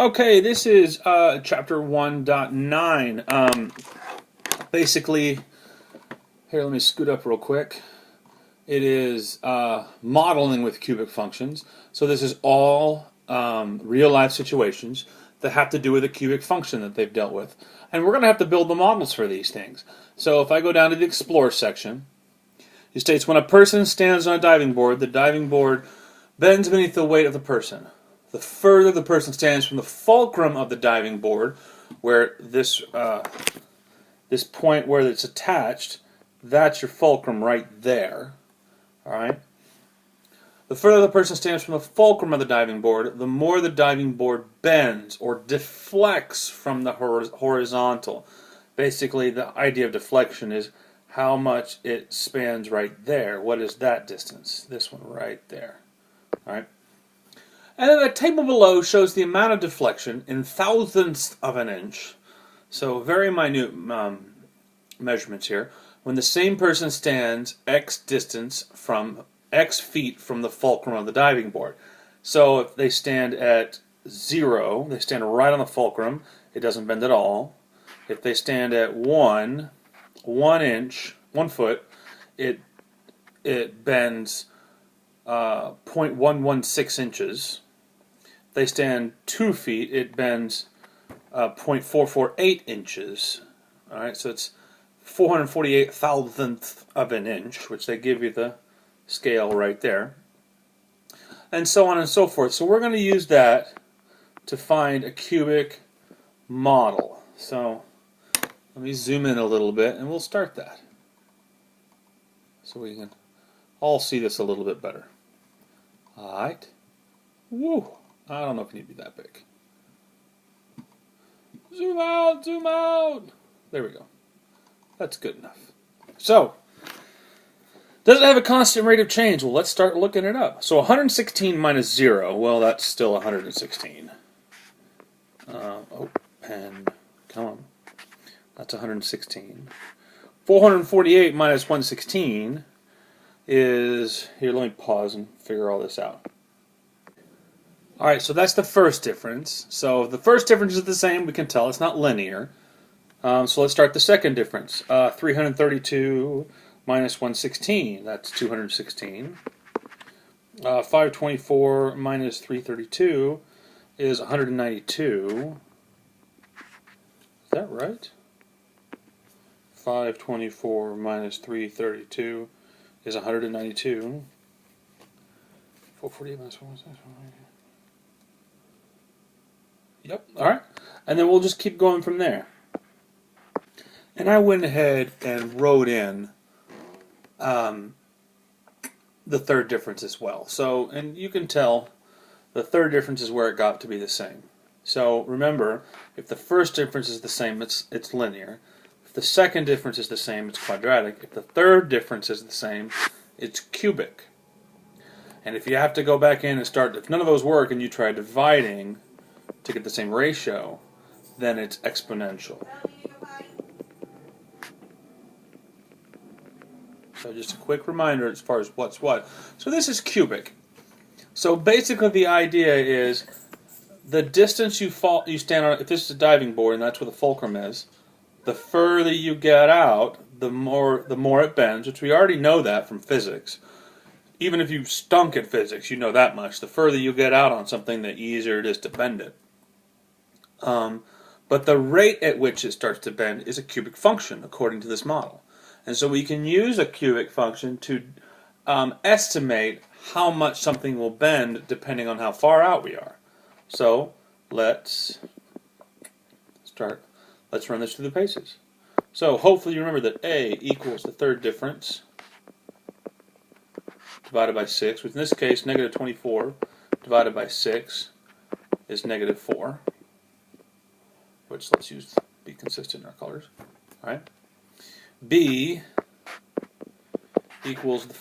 Okay, this is chapter 1.9. Basically, here, let me scoot up real quick. It is modeling with cubic functions. So this is all real-life situations that have to do with a cubic function that they've dealt with. And we're going to have to build the models for these things. So if I go down to the Explore section, it states, when a person stands on a diving board, the diving board bends beneath the weight of the person. The further the person stands from the fulcrum of the diving board, where this point where it's attached, that's your fulcrum right there. All right. The further the person stands from the fulcrum of the diving board, the more the diving board bends or deflects from the horizontal. Basically, the idea of deflection is how much it spans right there. What is that distance? This one right there. All right. And then the table below shows the amount of deflection in thousandths of an inch. So very minute measurements here. When the same person stands x distance from x feet from the fulcrum of the diving board. So if they stand at 0, they stand right on the fulcrum, it doesn't bend at all. If they stand at 1 foot, it bends 0.116 inches. If they stand 2 feet, it bends 0.448 inches. All right, so it's 448 thousandths of an inch, which they give you the scale right there, and so on and so forth. So we're going to use that to find a cubic model. So let me zoom in a little bit, and we'll start that so we can all see this a little bit better. All right. Woo! I don't know if it need to be that big. Zoom out, zoom out. There we go. That's good enough. So, does it have a constant rate of change? Well, let's start looking it up. So 116 minus 0, well, that's still 116. Oh, pen, come on. That's 116. 448 minus 116 is, here, let me pause and figure all this out. Alright, so that's the first difference. So if the first difference is the same, we can tell it's not linear. So let's start the second difference. 332 minus 116, that's 216. 524 minus 332 is 192. Is that right? 524 minus 332 is 192. 448 minus 116. Yep, alright. And then we'll just keep going from there. And I went ahead and wrote in the third difference as well. So, and you can tell the third difference is where it got to be the same. So remember, if the first difference is the same, it's linear. If the second difference is the same, it's quadratic. If the third difference is the same, it's cubic. And if you have to go back in and start, if none of those work and you try dividing to get the same ratio, then it's exponential. So just a quick reminder as far as what's what. So this is cubic. So basically the idea is the distance you stand on, if this is a diving board and that's where the fulcrum is, the further you get out, the more it bends, which we already know that from physics. Even if you stunk at physics, you know that much. The further you get out on something, the easier it is to bend it. But the rate at which it starts to bend is a cubic function, according to this model. And so we can use a cubic function to estimate how much something will bend depending on how far out we are. So let's run this through the paces. So hopefully you remember that A equals the third difference divided by 6, which in this case negative 24 divided by 6 is negative 4, which let's be consistent in our colors. All right. B equals the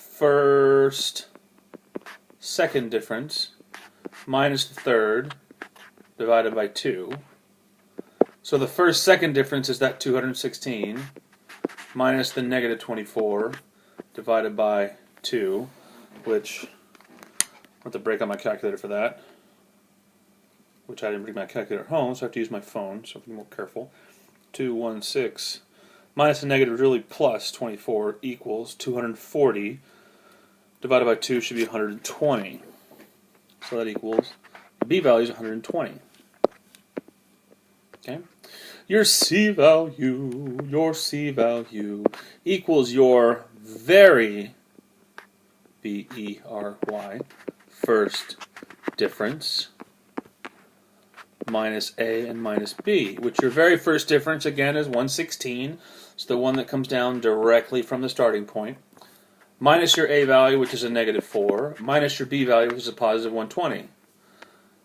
second difference minus the third divided by 2. So the second difference is that 216 minus the negative 24 divided by 2, which I have to break out my calculator for that. which I didn't bring my calculator home, so I have to use my phone, so I'm more careful. 216 minus a negative really plus 24 equals 240 divided by 2 should be 120. So that equals, the B value is 120. Okay? Your C value equals your very, V-E-R-Y, first difference minus A and minus B, which your very first difference, again, is 116. It's the one that comes down directly from the starting point. Minus your A value, which is a negative 4, minus your B value, which is a positive 120.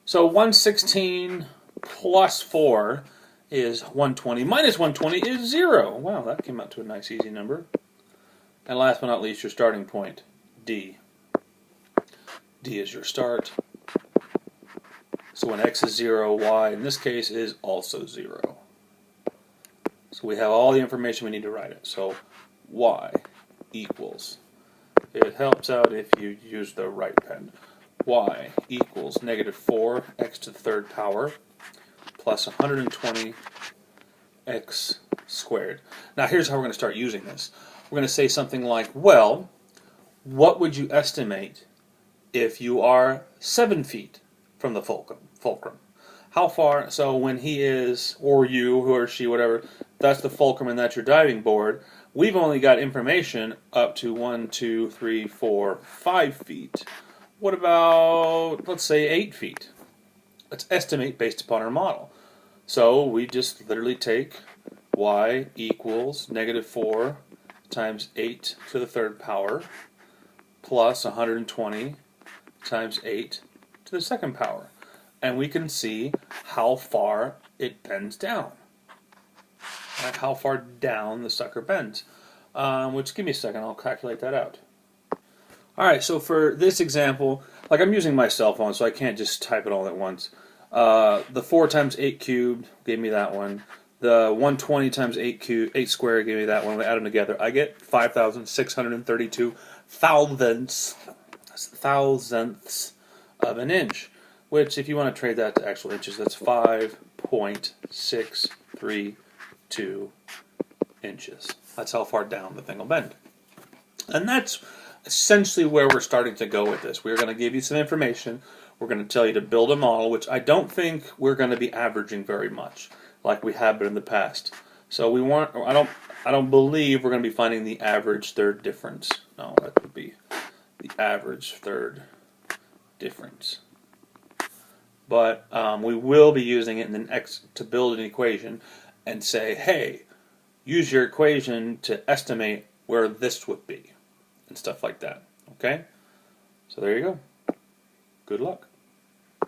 So 116 plus 4 is 120. Minus 120 is 0. Wow, that came out to a nice, easy number. And last but not least, your starting point, D. D is your start. So when x is 0, y in this case is also 0. So we have all the information we need to write it. So y equals, it helps out if you use the right pen, y equals negative 4x to the third power plus 120 x squared. Now here's how we're going to start using this. We're going to say something like, well, what would you estimate if you are 7 feet from the fulcrum? How far, so when he is, or you, who or she, whatever, that's the fulcrum and that's your diving board, we've only got information up to 1, 2, 3, 4, 5 feet. What about, let's say, 8 feet? Let's estimate based upon our model. So we just literally take y equals negative 4 times 8 to the third power plus 120 times 8 to the second power. And we can see how far it bends down. Right? How far down the sucker bends. Which, give me a second, I'll calculate that out. Alright, so for this example, like I'm using my cell phone, so I can't just type it all at once. The 4 times 8 cubed gave me that one. The 120 times 8 squared gave me that one. We add them together. I get 5,632 thousandths of an inch. Which, if you want to trade that to actual inches, that's 5.632 inches. That's how far down the thing will bend. And that's essentially where we're starting to go with this. We're going to give you some information. We're going to tell you to build a model, which I don't think we're going to be averaging very much, like we have been in the past. So we want, I don't believe we're going to be finding the average third difference. No, that would be the average third difference. But we will be using it in the next to build an equation and say, hey, use your equation to estimate where this would be and stuff like that. Okay? So there you go. Good luck.